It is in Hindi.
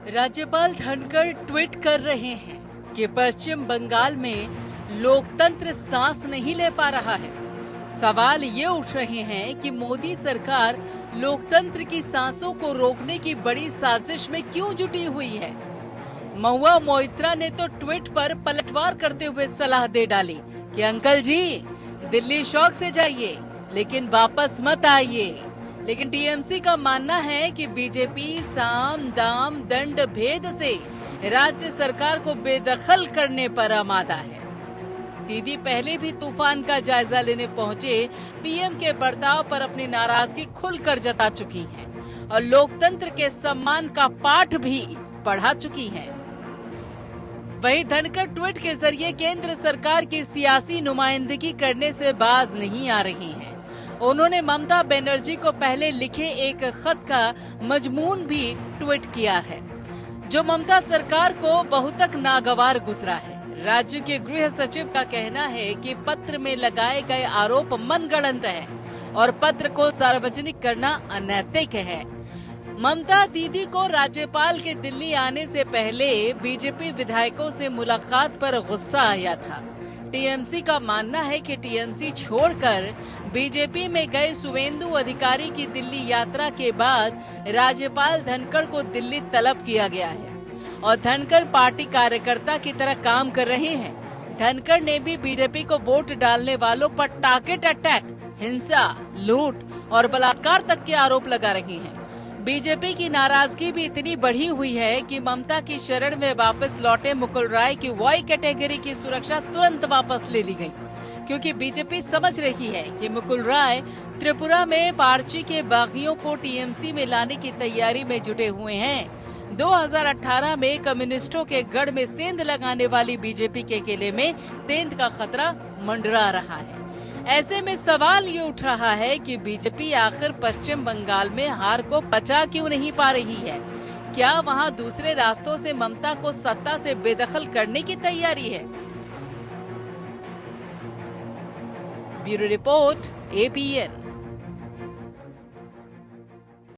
राज्यपाल धनखड़ ट्वीट कर रहे हैं कि पश्चिम बंगाल में लोकतंत्र सांस नहीं ले पा रहा है। सवाल ये उठ रहे हैं कि मोदी सरकार लोकतंत्र की सांसों को रोकने की बड़ी साजिश में क्यों जुटी हुई है। महुआ मोइत्रा ने तो ट्वीट पर पलटवार करते हुए सलाह दे डाली कि अंकल जी दिल्ली शौक से जाइए लेकिन वापस मत आइए। लेकिन टीएमसी का मानना है कि बीजेपी साम दाम दंड भेद से राज्य सरकार को बेदखल करने पर आमादा है। दीदी पहले भी तूफान का जायजा लेने पहुंचे पीएम के बर्ताव पर अपनी नाराजगी खुलकर जता चुकी हैं और लोकतंत्र के सम्मान का पाठ भी पढ़ा चुकी हैं। वहीं धनखड़ ट्वीट के जरिए केंद्र सरकार की सियासी नुमाइंदगी करने से बाज नहीं आ रही हैं। उन्होंने ममता बनर्जी को पहले लिखे एक खत का मजमून भी ट्वीट किया है, जो ममता सरकार को बहुत तक नागवार गुजरा है। राज्य के गृह सचिव का कहना है कि पत्र में लगाए गए आरोप मनगढ़ंत है और पत्र को सार्वजनिक करना अनैतिक है। ममता दीदी को राज्यपाल के दिल्ली आने से पहले बीजेपी विधायकों से मुलाकात पर गुस्सा आया था। टीएमसी का मानना है कि टीएमसी छोड़कर बीजेपी में गए शुवेंदु अधिकारी की दिल्ली यात्रा के बाद राज्यपाल धनखड़ को दिल्ली तलब किया गया है और धनखड़ पार्टी कार्यकर्ता की तरह काम कर रहे हैं। धनखड़ ने भी बीजेपी को वोट डालने वालों पर टारगेट अटैक, हिंसा, लूट और बलात्कार तक के आरोप लगा रही हैं। बीजेपी की नाराजगी भी इतनी बढ़ी हुई है कि ममता की शरण में वापस लौटे मुकुल राय की वाई कैटेगरी की सुरक्षा तुरंत वापस ले ली गई, क्योंकि बीजेपी समझ रही है कि मुकुल राय त्रिपुरा में पार्ची के बागियों को टीएमसी में लाने की तैयारी में जुटे हुए हैं। 2018 में कम्युनिस्टों के गढ़ में सेंध लगाने वाली बीजेपी के किले में सेंध का खतरा मंडरा रहा है। ऐसे में सवाल ये उठ रहा है कि बीजेपी आखिर पश्चिम बंगाल में हार को पचा क्यों नहीं पा रही है। क्या वहां दूसरे रास्तों से ममता को सत्ता से बेदखल करने की तैयारी है? Bureau report, APN।